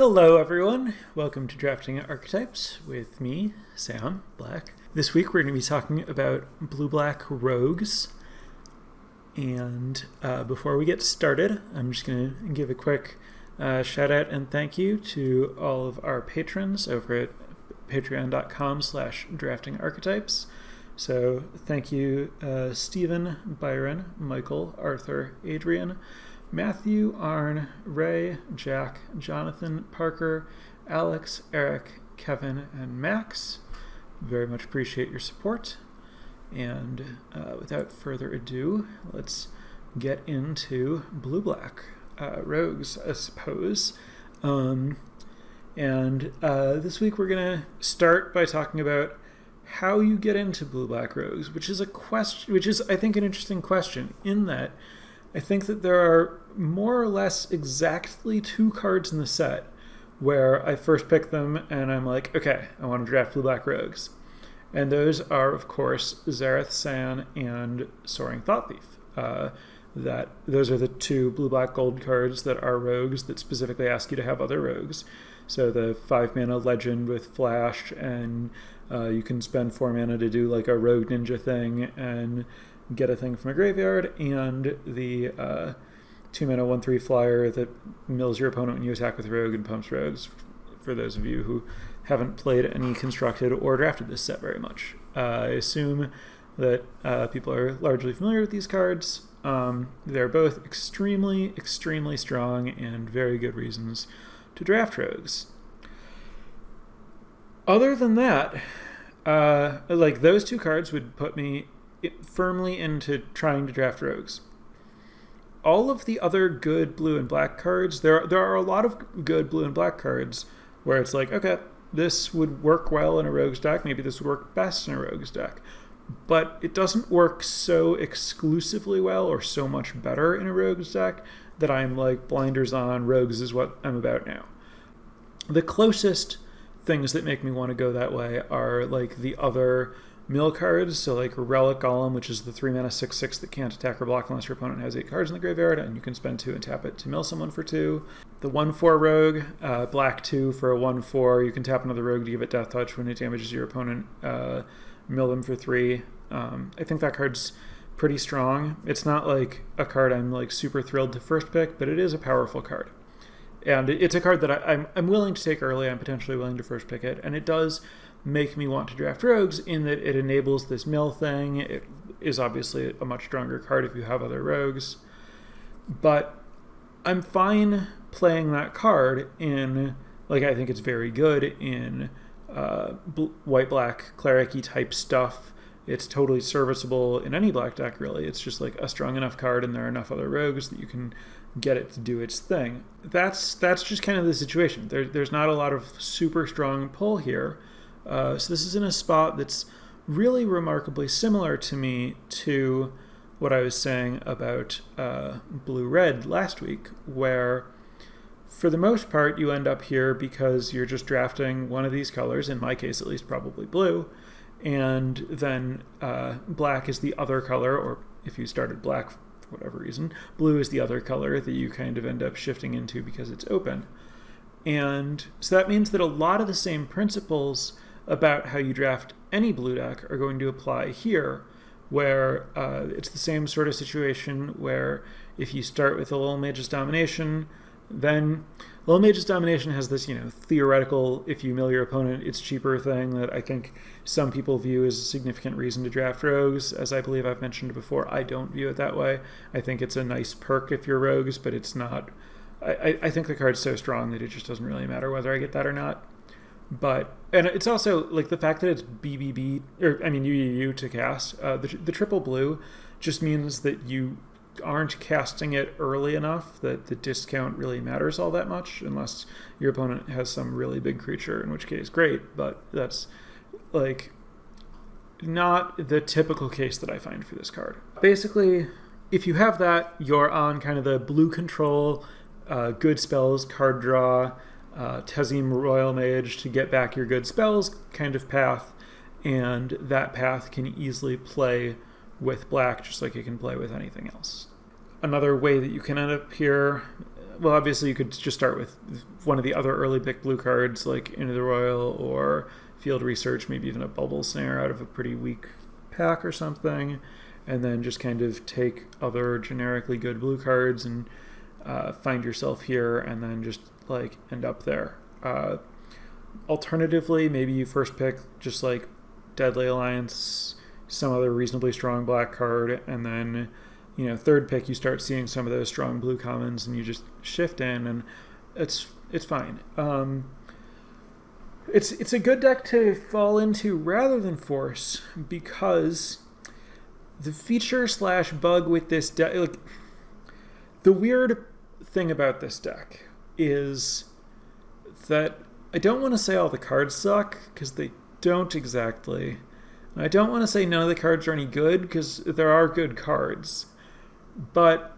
Hello everyone, welcome to Drafting Archetypes with me, Sam Black. This week we're going to be talking about blue-black rogues, and before we get started, I'm just going to give a quick shout out and thank you to all of our patrons over at patreon.com/draftingarchetypes. So thank you Stephen, Byron, Michael, Arthur, Adrian, Matthew, Arn, Ray, Jack, Jonathan, Parker, Alex, Eric, Kevin, and Max. Very much appreciate your support. And without further ado, let's get into blue-black rogues, I suppose. This week we're going to start by talking about how you get into blue-black rogues, which is I think an interesting question, in that I think that there are more or less exactly two cards in the set where I first pick them and I'm like, okay, I want to draft blue-black rogues. And those are, of course, Zareth San and Soaring Thought Thief. Those are the two blue-black gold cards that are rogues that specifically ask you to have other rogues. So the 5-mana legend with flash, and you can spend 4 mana to do like a rogue ninja thing and get a thing from a graveyard, and the 2-mana 1/3 flyer that mills your opponent when you attack with rogue and pumps rogues, for those of you who haven't played any constructed or drafted this set very much. I assume that people are largely familiar with these cards. They're both extremely, extremely strong and very good reasons to draft rogues. Other than that, like those two cards would put me firmly into trying to draft rogues. All of the other good blue and black cards, there are a lot of good blue and black cards where it's like, okay, this would work well in a rogue's deck, maybe this would work best in a rogue's deck, but it doesn't work so exclusively well or so much better in a rogue's deck that I'm like, blinders on, rogues is what I'm about now. The closest things that make me want to go that way are like the other mill cards, so like Relic Golem, which is the 3-mana 6/6 that can't attack or block unless your opponent has 8 cards in the graveyard, and you can spend 2 and tap it to mill someone for 2. The 1/4 rogue, black 2 for a 1/4, you can tap another rogue to give it death touch when it damages your opponent, mill them for 3. I think that card's pretty strong. It's not like a card I'm like super thrilled to first pick, but it is a powerful card. And it's a card that I'm willing to take early, I'm potentially willing to first pick it, and it does make me want to draft rogues in that it enables this mill thing. It is obviously a much stronger card if you have other rogues. But I'm fine playing that card in, like, I think it's very good in white-black cleric-y type stuff. It's totally serviceable in any black deck, really. It's just like a strong enough card and there are enough other rogues that you can get it to do its thing. That's just kind of the situation. There's not a lot of super strong pull here. So this is in a spot that's really remarkably similar to me to what I was saying about blue-red last week, where for the most part you end up here because you're just drafting one of these colors, in my case at least probably blue, and then black is the other color, or if you started black for whatever reason, blue is the other color that you kind of end up shifting into because it's open. And so that means that a lot of the same principles about how you draft any blue deck are going to apply here, where it's the same sort of situation where if you start with a Little Mage's Domination, then Little Mage's Domination has this, theoretical, if you mill your opponent, it's cheaper thing that I think some people view as a significant reason to draft rogues. As I believe I've mentioned before, I don't view it that way. I think it's a nice perk if you're rogues, but it's not. I think the card's so strong that it just doesn't really matter whether I get that or not. And it's also like the fact that it's UUU to cast. The triple blue just means that you aren't casting it early enough that the discount really matters all that much, unless your opponent has some really big creature, in which case great, but that's like not the typical case that I find for this card. Basically, if you have that, you're on kind of the blue control, good spells, card draw, Tezim Royal Mage to get back your good spells kind of path, and that path can easily play with black just like it can play with anything else. Another way that you can end up here, well, obviously you could just start with one of the other early pick blue cards, like Into the Royal or Field Research, maybe even a Bubble Snare out of a pretty weak pack or something, and then just kind of take other generically good blue cards and find yourself here, and then just like end up there. Alternatively, maybe you first pick just like Deadly Alliance, some other reasonably strong black card, and then third pick you start seeing some of those strong blue commons, and you just shift in, and it's fine. It's a good deck to fall into rather than force, because the feature / bug with this deck, like, the weird thing about this deck is that I don't want to say all the cards suck, because they don't exactly. And I don't want to say none of the cards are any good, because there are good cards. But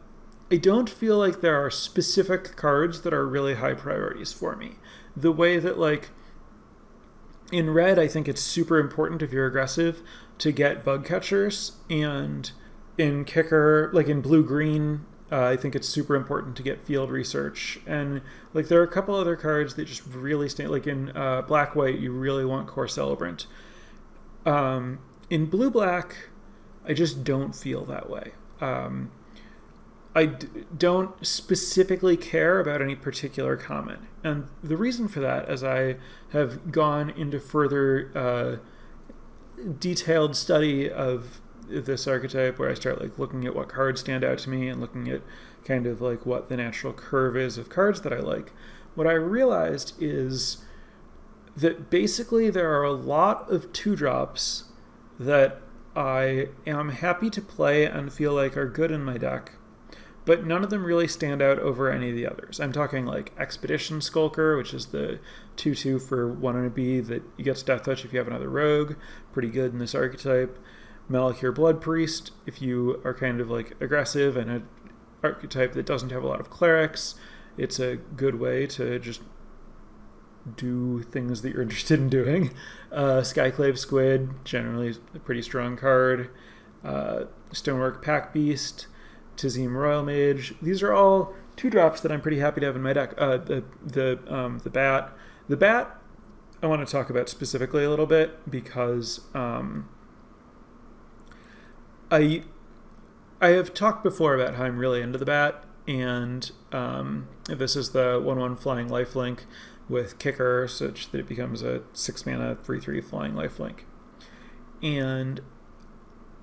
I don't feel like there are specific cards that are really high priorities for me. The way that, like, in red, I think it's super important if you're aggressive to get bug catchers, and in kicker, like in blue-green, I think it's super important to get field research. And like there are a couple other cards that just really stand, like in black-white, you really want Core Celebrant. In blue-black, I just don't feel that way. Don't specifically care about any particular comment. And the reason for that, as I have gone into further detailed study of this archetype, where I start like looking at what cards stand out to me and looking at kind of like what the natural curve is of cards that I like, what I realized is that basically there are a lot of 2-drops that I am happy to play and feel like are good in my deck, but none of them really stand out over any of the others. I'm talking like Expedition Skulker, which is the 2/2 for 1 and a B that you get Death Touch if you have another rogue. Pretty good in this archetype. Malakir Blood Priest, if you are kind of like aggressive and an archetype that doesn't have a lot of clerics, it's a good way to just do things that you're interested in doing. Skyclave Squid, generally a pretty strong card. Stonework Pack Beast, Tizim Royal Mage. These are all 2-drops that I'm pretty happy to have in my deck. The Bat. The Bat I want to talk about specifically a little bit, because I have talked before about how I'm really into the Bat, and this is the 1/1 flying lifelink with kicker, such that it becomes a 6-mana 3/3 flying lifelink. And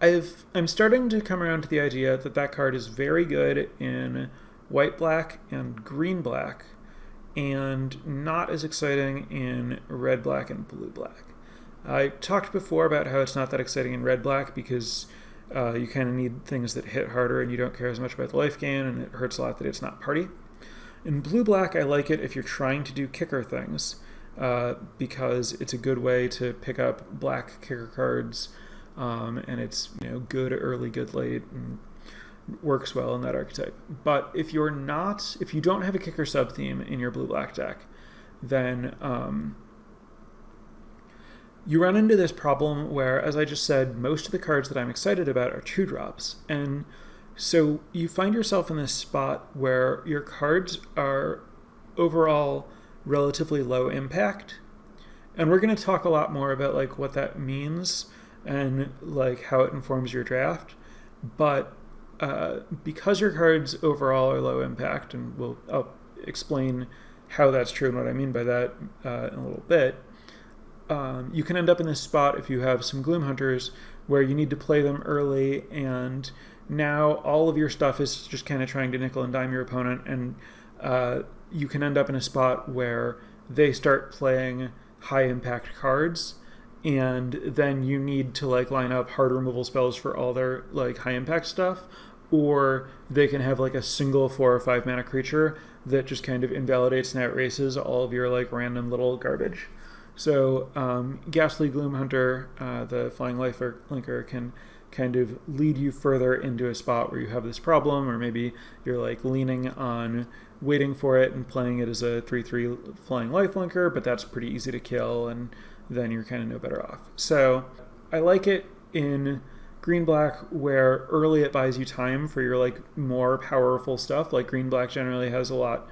I'm starting to come around to the idea that that card is very good in white-black and green-black, and not as exciting in red-black and blue-black. I talked before about how it's not that exciting in red-black because you kind of need things that hit harder and you don't care as much about the life gain, and it hurts a lot that it's not party. In blue-black, I like it if you're trying to do kicker things, because it's a good way to pick up black kicker cards, and it's good early, good late, and works well in that archetype. But if you don't have a kicker sub-theme in your blue-black deck, then you run into this problem where, as I just said, most of the cards that I'm excited about are 2-drops. And so you find yourself in this spot where your cards are overall relatively low impact. And we're going to talk a lot more about like what that means and like how it informs your draft. But because your cards overall are low impact, and I'll explain how that's true and what I mean by that in a little bit, you can end up in this spot if you have some Gloom Hunters where you need to play them early, and now all of your stuff is just kind of trying to nickel and dime your opponent, and you can end up in a spot where they start playing high impact cards, and then you need to like line up hard removal spells for all their like high impact stuff, or they can have like a single 4 or 5 mana creature that just kind of invalidates and outraces all of your like random little garbage. So Ghastly Gloom Hunter, the Flying Life Linker, can kind of lead you further into a spot where you have this problem, or maybe you're like leaning on waiting for it and playing it as a 3/3 Flying Life Linker, but that's pretty easy to kill, and then you're kind of no better off. So I like it in green-black, where early it buys you time for your like more powerful stuff. Like green-black generally has a lot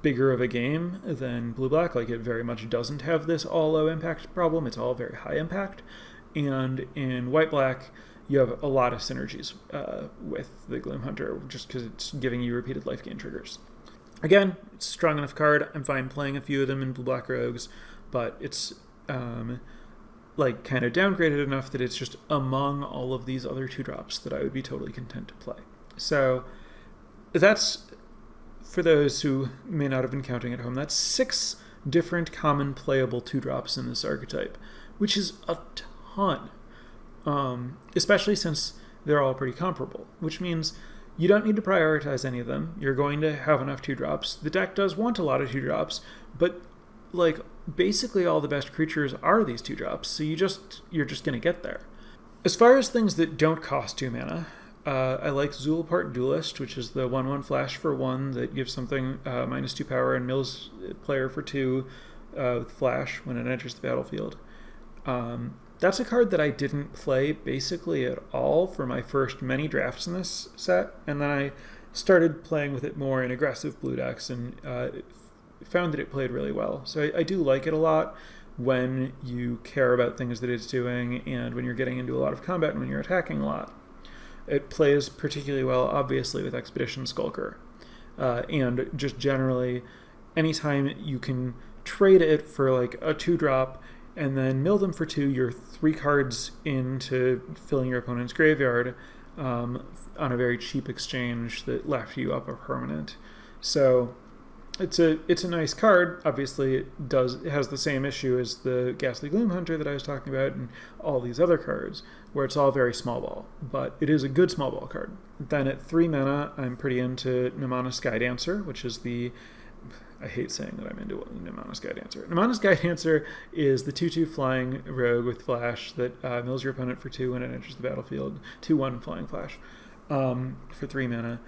bigger of a game than blue-black. Like it very much doesn't have this all low impact problem. It's all very high impact. And in white-black, you have a lot of synergies with the Gloom Hunter, just because it's giving you repeated life gain triggers. Again, it's a strong enough card. I'm fine playing a few of them in blue-black rogues, but it's like kind of downgraded enough that it's just among all of these other 2-drops that I would be totally content to play. So that's, for those who may not have been counting at home, that's 6 different common playable 2-drops in this archetype, which is a ton, especially since they're all pretty comparable, which means you don't need to prioritize any of them. You're going to have enough 2-drops. The deck does want a lot of 2-drops, but like basically all the best creatures are these 2-drops, so you're just going to get there. As far as things that don't cost 2 mana, I like Zulapart Duelist, which is the 1/1 flash for 1 that gives something -2 power and mills player for 2 with flash when it enters the battlefield. That's a card that I didn't play basically at all for my first many drafts in this set, and then I started playing with it more in aggressive blue decks and found that it played really well. So I do like it a lot when you care about things that it's doing and when you're getting into a lot of combat and when you're attacking a lot. It plays particularly well, obviously, with Expedition Skulker. And just generally, anytime you can trade it for like a 2-drop and then mill them for 2, you're 3 cards into filling your opponent's graveyard on a very cheap exchange that left you up a permanent. So it's a nice card. Obviously, it has the same issue as the Ghastly Gloom Hunter that I was talking about and all these other cards, where it's all very small ball. But it is a good small ball card. Then at 3 mana, I'm pretty into Nimana Skydancer, which is the... I hate saying that I'm into Nimana Skydancer. Nimana Skydancer is the 2/2 flying rogue with flash that mills your opponent for 2 when it enters the battlefield. 2/1 flying flash for 3 mana.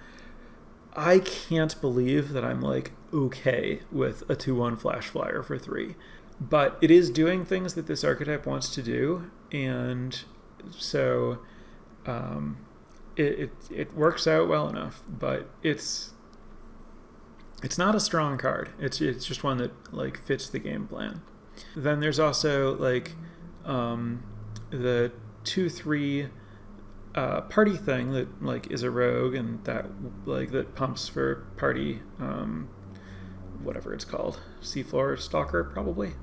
I can't believe that I'm like okay with a 2/1 flash flyer for 3, but it is doing things that this archetype wants to do, and so it works out well enough. But it's not a strong card. It's just one that like fits the game plan. Then there's also like the 2/3 party thing that like is a rogue and that pumps for party, whatever it's called, Seafloor Stalker probably,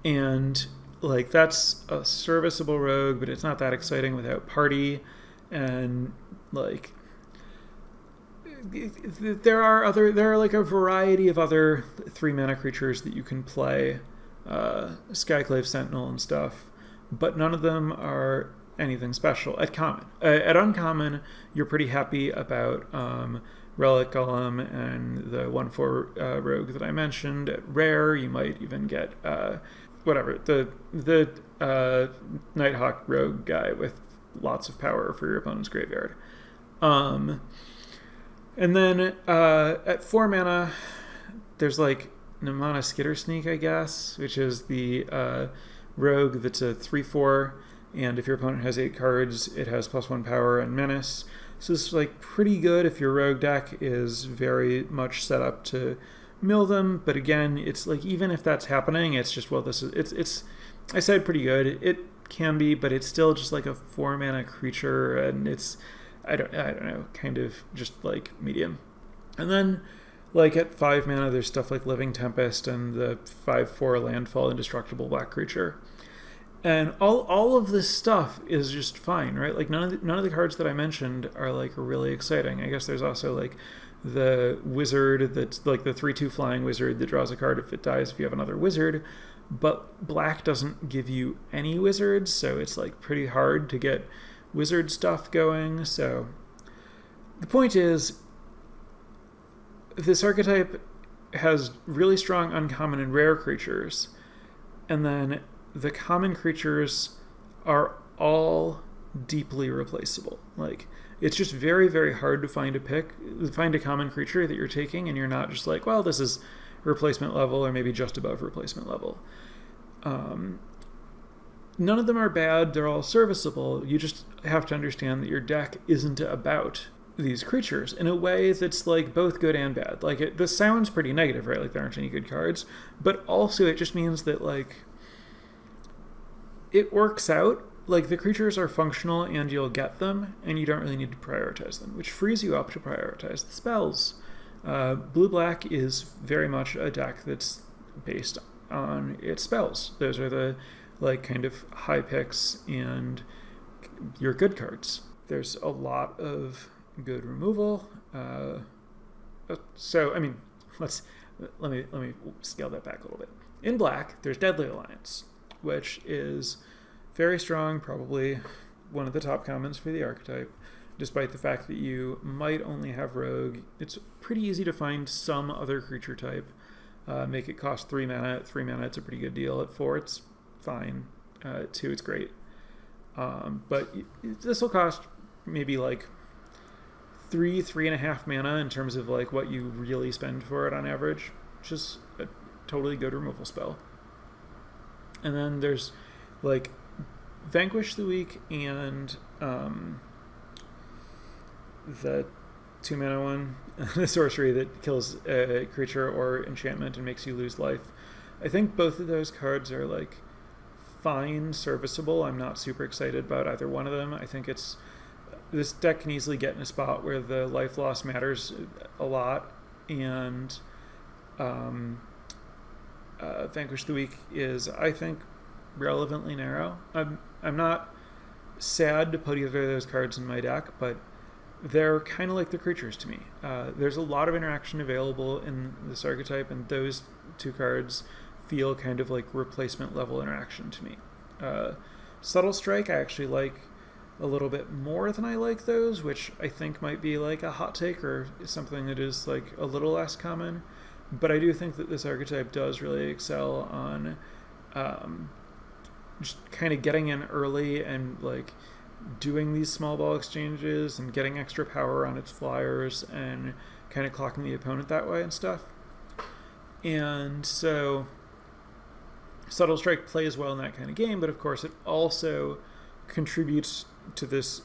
and like that's a serviceable rogue, but it's not that exciting without party. And like there are like a variety of other 3 mana creatures that you can play, Skyclave Sentinel and stuff, but none of them are anything special at common. At uncommon, you're pretty happy about Relic Golem and the 1/4 rogue that I mentioned. At rare, you might even get the Nighthawk rogue guy with lots of power for your opponent's graveyard. And then at 4 mana, there's like Nimana Skitter Sneak, I guess, which is the rogue that's a 3/4, and if your opponent has 8 cards, it has +1 power and menace. So this is like pretty good if your rogue deck is very much set up to mill them. But again, it's like even if that's happening, it's just it's I said pretty good. It can be, but it's still just like a 4 mana creature, and it's I don't know, kind of just like medium. And then like at 5 mana, there's stuff like Living Tempest and the 5/4 landfall indestructible black creature. And all of this stuff is just fine, right? Like none of the cards that I mentioned are like really exciting. I guess there's also like the wizard that's like the 3/2 flying wizard that draws a card if it dies if you have another wizard. But black doesn't give you any wizards, so it's like pretty hard to get wizard stuff going. So the point is, this archetype has really strong uncommon and rare creatures, and then the common creatures are all deeply replaceable. Like it's just very, very hard to find a common creature that you're taking and you're not just like, well, this is none of them are bad. They're all serviceable. You just have to understand that your deck isn't about these creatures in a way that's like both good and bad. Like this sounds pretty negative, right? Like there aren't any good cards, but also it just means that like it works out. Like the creatures are functional and you'll get them, and you don't really need to prioritize them, which frees you up to prioritize the spells. Blue-black is very much a deck that's based on its spells. Those are the like kind of high picks and your good cards. There's a lot of good removal. So I mean, let me scale that back a little bit. In black, there's Deadly Alliance, which is very strong, probably one of the top commons for the archetype, despite the fact that you might only have rogue. It's pretty easy to find some other creature type. Make it cost 3 mana. At 3 mana, it's a pretty good deal. At 4, it's fine. At 2, it's great. But this will cost maybe like 3.5 mana in terms of like what you really spend for it on average, which is a totally good removal spell. And then there's like Vanquish the Weak and the 2 mana one, the sorcery that kills a creature or enchantment and makes you lose life. I think both of those cards are like fine, serviceable. I'm not super excited about either one of them. I think this deck can easily get in a spot where the life loss matters a lot, and Vanquish the Weak is, I think, relevantly narrow. I'm not sad to put either of those cards in my deck, but they're kind of like the creatures to me. There's a lot of interaction available in this archetype, and those 2 cards feel kind of like replacement level interaction to me. Subtle Strike I actually like a little bit more than I like those, which I think might be like a hot take or something that is like a little less common. But I do think that this archetype does really excel on just kind of getting in early and like doing these small ball exchanges and getting extra power on its flyers and kind of clocking the opponent that way and stuff. And so Subtle Strike plays well in that kind of game, but of course it also contributes to this,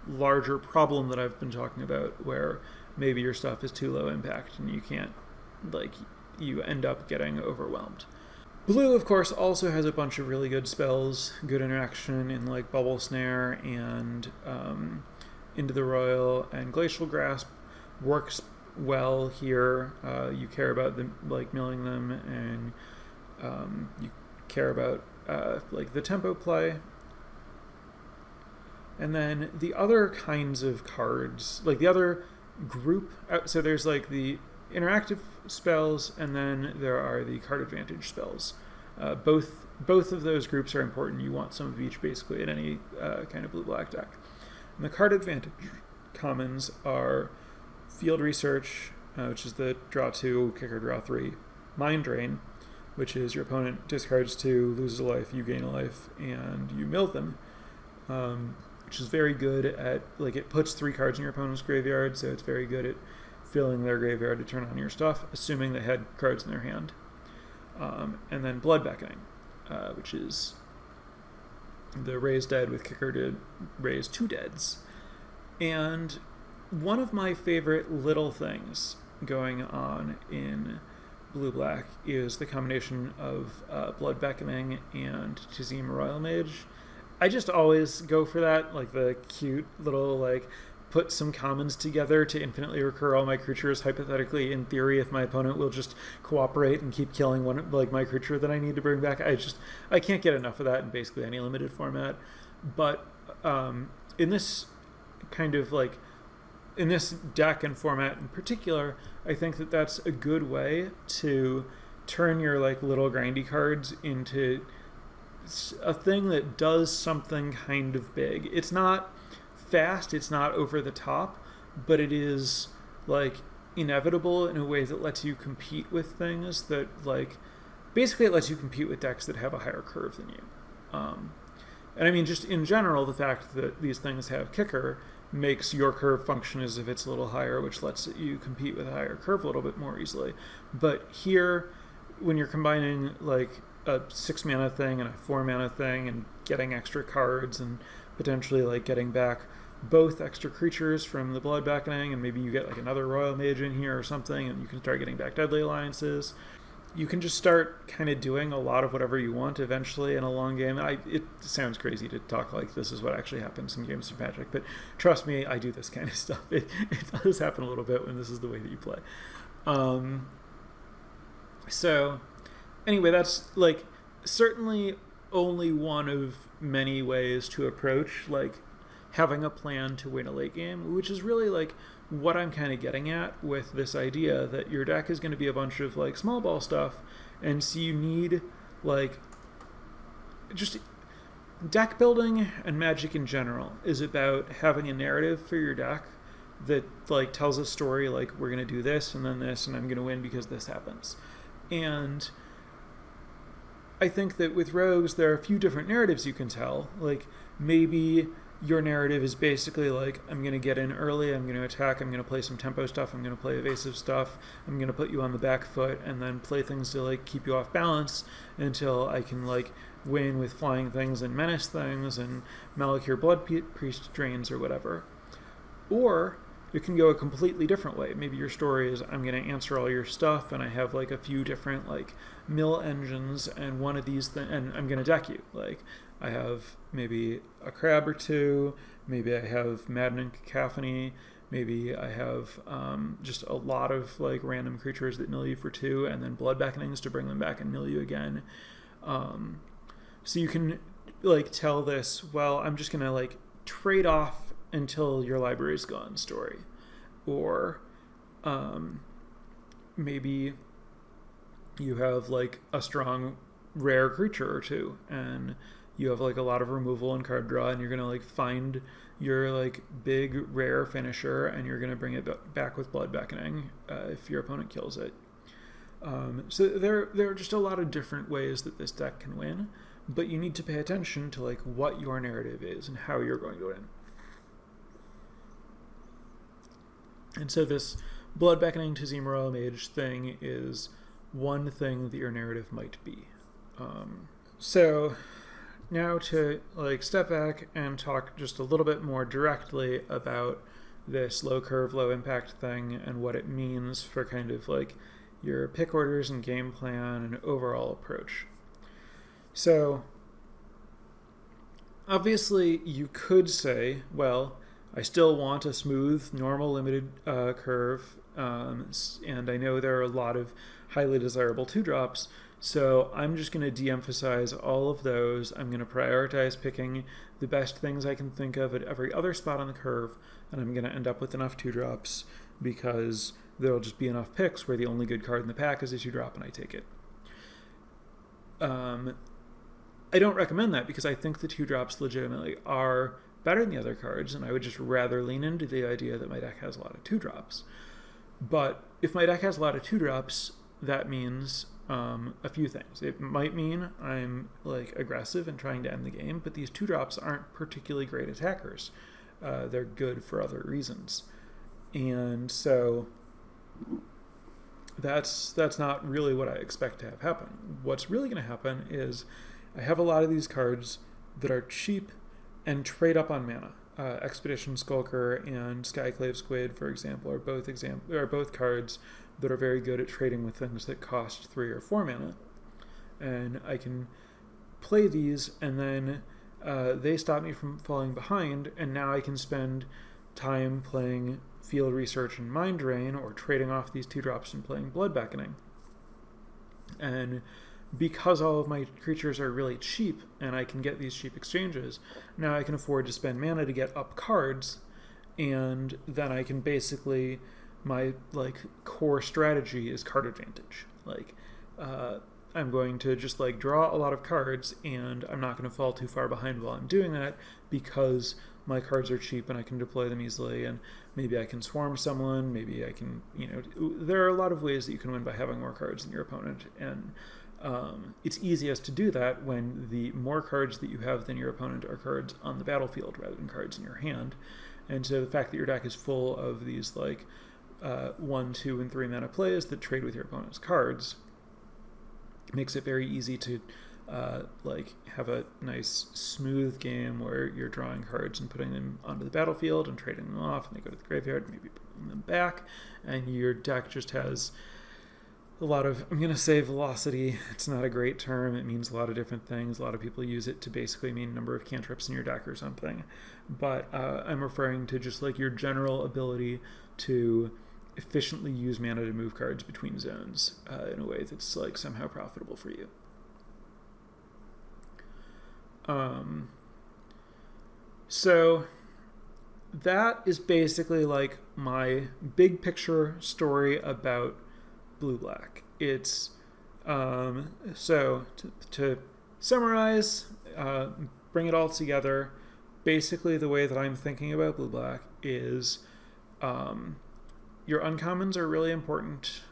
larger problem that I've been talking about, where maybe your stuff is too low impact and you can't, you end up getting overwhelmed. Blue, of course, also has a bunch of really good spells, good interaction in like Bubble Snare and Into the Royal, and Glacial Grasp works well here. You care about them, like milling them, and you care about like the tempo play. And then the other kinds of cards, like the other group, so there's like the interactive spells, and then there are the card advantage spells. Both of those groups are important. You want some of each basically in any kind of blue-black deck. And the card advantage commons are Field Research, which is the draw 2, kicker draw 3, Mind Drain, which is your opponent discards 2, loses a life, you gain a life, and you mill them, which is very good at, like, it puts 3 cards in your opponent's graveyard, so it's very good at filling their graveyard to turn on your stuff, assuming they had cards in their hand. And then Blood Beckoning, which is the raise dead with kicker to raise 2 deads. And one of my favorite little things going on in blue-black is the combination of Blood Beckoning and Tizim Royal Mage. I just always go for that, like the cute little, like, put some commons together to infinitely recur all my creatures, hypothetically, in theory, if my opponent will just cooperate and keep killing one, like, my creature that I need to bring back. I can't get enough of that in basically any limited format. But in this kind of, like, in this deck and format in particular, I think that that's a good way to turn your, like, little grindy cards into a thing that does something kind of big. It's not fast, it's not over the top, but it is, like, inevitable in a way that lets you compete with things that, like, basically it lets you compete with decks that have a higher curve than you. And I mean, just in general, the fact that these things have kicker makes your curve function as if it's a little higher, which lets you compete with a higher curve a little bit more easily. But here, when you're combining, like, a 6 mana thing and a 4 mana thing, and getting extra cards and potentially like getting back both extra creatures from the Blood Beckoning, and maybe you get like another Royal Mage in here or something, and you can start getting back Deadly Alliances. You can just start kind of doing a lot of whatever you want eventually in a long game. It sounds crazy to talk like this is what actually happens in games of Magic, but trust me, I do this kind of stuff. It does happen a little bit when this is the way that you play. So anyway, that's like certainly only one of many ways to approach like having a plan to win a late game, which is really like what I'm kind of getting at with this idea that your deck is going to be a bunch of like small ball stuff, and so you need like just deck building, and Magic in general is about having a narrative for your deck that like tells a story like we're going to do this and then this and I'm going to win because this happens. And I think that with rogues there are a few different narratives you can tell. Like maybe your narrative is basically like, I'm going to get in early, I'm going to attack, I'm going to play some tempo stuff, I'm going to play evasive stuff, I'm going to put you on the back foot, and then play things to like keep you off balance until I can like win with flying things and menace things and Malakir Blood Priest drains or whatever. Or it can go a completely different way. Maybe your story is, I'm going to answer all your stuff, and I have like a few different like mill engines, and one of these and I'm going to deck you. Like I have maybe a crab or two, maybe I have Maddening Cacophony, maybe I have just a lot of like random creatures that mill you for 2, and then Blood Beckonings to bring them back and mill you again. So you can like tell this, well, I'm just going to like trade off until your library's gone story. Or maybe you have like a strong rare creature or two, and you have like a lot of removal and card draw, and you're going to like find your like big rare finisher, and you're going to bring it back with Blood Beckoning if your opponent kills it. So there are just a lot of different ways that this deck can win, but you need to pay attention to like what your narrative is and how you're going to win. And so this Blood Beckoning to Zima Royal Mage thing is one thing that your narrative might be. So now to like step back and talk just a little bit more directly about this low curve, low impact thing and what it means for kind of like your pick orders and game plan and overall approach. So obviously you could say, well, I still want a smooth, normal, limited curve, and I know there are a lot of highly desirable 2-drops, so I'm just going to de-emphasize all of those. I'm going to prioritize picking the best things I can think of at every other spot on the curve, and I'm going to end up with enough 2-drops because there'll just be enough picks where the only good card in the pack is a 2-drop and I take it. I don't recommend that because I think the 2-drops legitimately are better than the other cards, and I would just rather lean into the idea that my deck has a lot of 2-drops. But if my deck has a lot of 2-drops, that means a few things. It might mean I'm like aggressive and trying to end the game, but these 2-drops aren't particularly great attackers. They're good for other reasons. And so that's not really what I expect to have happen. What's really going to happen is I have a lot of these cards that are cheap and trade up on mana. Expedition Skulker and Skyclave Squid, for example, are both cards that are very good at trading with things that cost 3 or 4 mana. And I can play these, and then they stop me from falling behind, and now I can spend time playing Field Research and Mind Drain, or trading off these 2-drops and playing Blood Beckoning. And because all of my creatures are really cheap and I can get these cheap exchanges, now I can afford to spend mana to get up cards, and then I can basically, my like core strategy is card advantage. Like I'm going to just like draw a lot of cards, and I'm not going to fall too far behind while I'm doing that because my cards are cheap and I can deploy them easily, and maybe I can swarm someone, maybe I can, there are a lot of ways that you can win by having more cards than your opponent, and it's easiest to do that when the more cards that you have than your opponent are cards on the battlefield rather than cards in your hand. And so the fact that your deck is full of these like 1, 2, and 3 mana plays that trade with your opponent's cards makes it very easy to like have a nice smooth game where you're drawing cards and putting them onto the battlefield and trading them off, and they go to the graveyard and maybe bringing them back, and your deck just has a lot of, I'm going to say velocity. It's not a great term. It means a lot of different things. A lot of people use it to basically mean number of cantrips in your deck or something. But I'm referring to just like your general ability to efficiently use mana to move cards between zones in a way that's like somehow profitable for you. So that is basically like my big picture story about blue-black. It's so to summarize, bring it all together, basically the way that I'm thinking about blue-black is your uncommons are really important.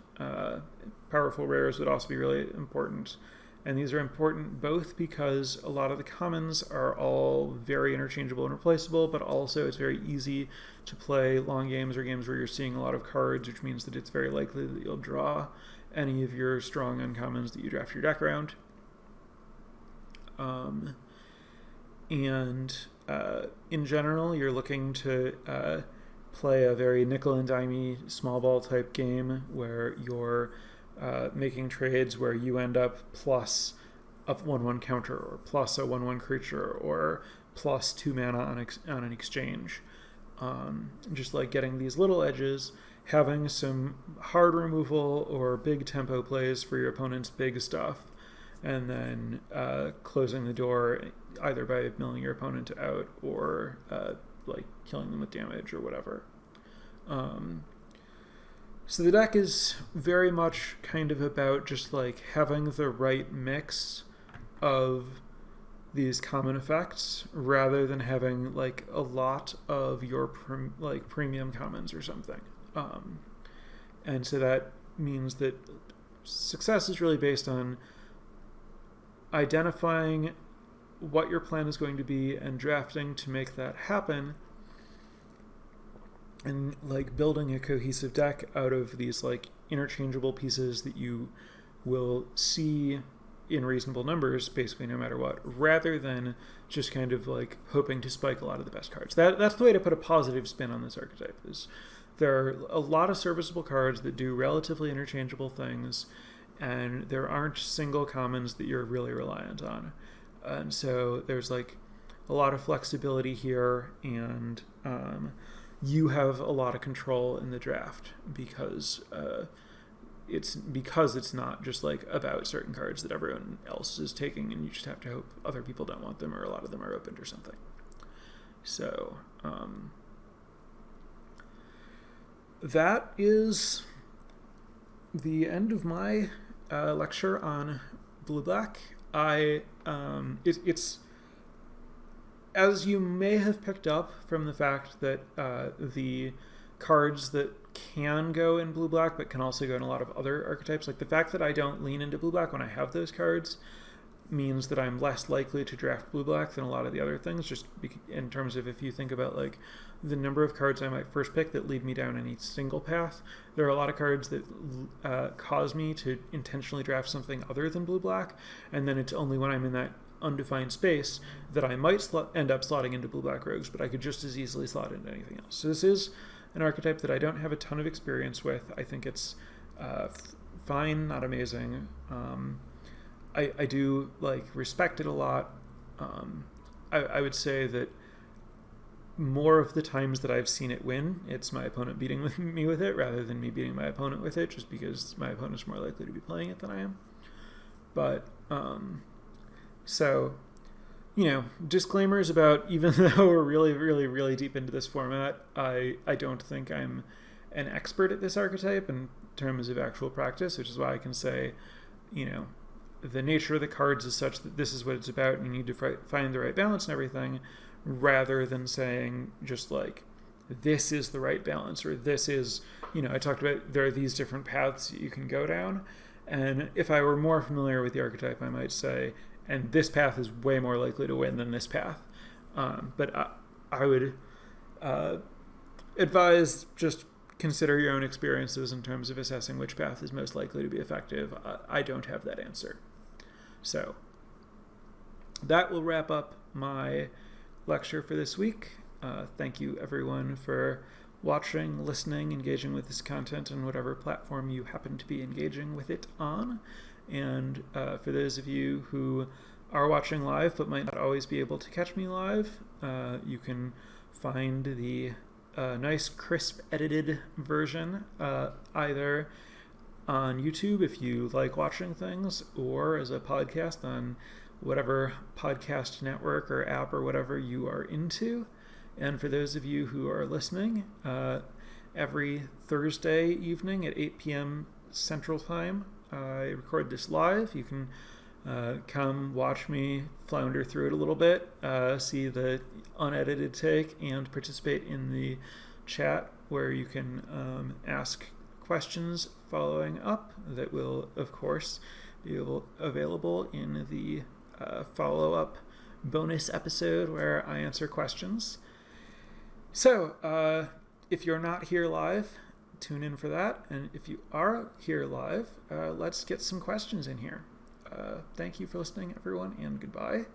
Powerful rares would also be really important. And these are important both because a lot of the commons are all very interchangeable and replaceable, but also it's very easy to play long games or games where you're seeing a lot of cards, which means that it's very likely that you'll draw any of your strong uncommons that you draft your deck around. In general, you're looking to play a very nickel and dimey small ball type game where you're making trades where you end up plus a 1/1 counter or plus a 1/1 creature or plus 2 mana on an exchange. Just like getting these little edges, having some hard removal or big tempo plays for your opponent's big stuff, and then closing the door either by milling your opponent out or like killing them with damage or whatever. So the deck is very much kind of about just like having the right mix of these common effects rather than having like a lot of your premium commons or something. And so that means that success is really based on identifying what your plan is going to be and drafting to make that happen, and like building a cohesive deck out of these like interchangeable pieces that you will see in reasonable numbers basically no matter what, rather than just kind of like hoping to spike a lot of the best cards. That's the way to put a positive spin on this archetype. Is there are a lot of serviceable cards that do relatively interchangeable things, and there aren't single commons that you're really reliant on. And so there's like a lot of flexibility here, and you have a lot of control in the draft because it's not just like about certain cards that everyone else is taking, and you just have to hope other people don't want them or a lot of them are opened or something. So that is the end of my lecture on blue-black. It's as you may have picked up from the fact that the cards that can go in blue-black but can also go in a lot of other archetypes, like the fact that I don't lean into blue-black when I have those cards means that I'm less likely to draft blue-black than a lot of the other things, just in terms of if you think about like the number of cards I might first pick that lead me down any single path. There are a lot of cards that cause me to intentionally draft something other than blue-black, and then it's only when I'm in that undefined space that I might end up slotting into blue-black rogues, but I could just as easily slot into anything else. So this is an archetype that I don't have a ton of experience with. I think it's fine, not amazing. I do like respect it a lot. I would say that more of the times that I've seen it win, it's my opponent beating me with it rather than me beating my opponent with it, just because my opponent's more likely to be playing it than I am. But so, you know, disclaimers about, even though we're really, really, really deep into this format, I don't think I'm an expert at this archetype in terms of actual practice, which is why I can say, you know, the nature of the cards is such that this is what it's about and you need to find the right balance and everything, rather than saying just like, this is the right balance, or this is, you know, I talked about there are these different paths that you can go down. And if I were more familiar with the archetype, I might say, and this path is way more likely to win than this path. But I would advise just consider your own experiences in terms of assessing which path is most likely to be effective. I don't have that answer. So that will wrap up my lecture for this week. Thank you, everyone, for watching, listening, engaging with this content on whatever platform you happen to be engaging with it on. And for those of you who are watching live but might not always be able to catch me live, you can find the nice, crisp, edited version either on YouTube if you like watching things, or as a podcast on whatever podcast network or app or whatever you are into. And for those of you who are listening, every Thursday evening at 8 p.m. Central Time, I record this live. You can come watch me flounder through it a little bit, see the unedited take, and participate in the chat where you can ask questions following up that will, of course, be available in the follow-up bonus episode where I answer questions. So, if you're not here live, tune in for that. And if you are here live, let's get some questions in here. Thank you for listening, everyone, and goodbye.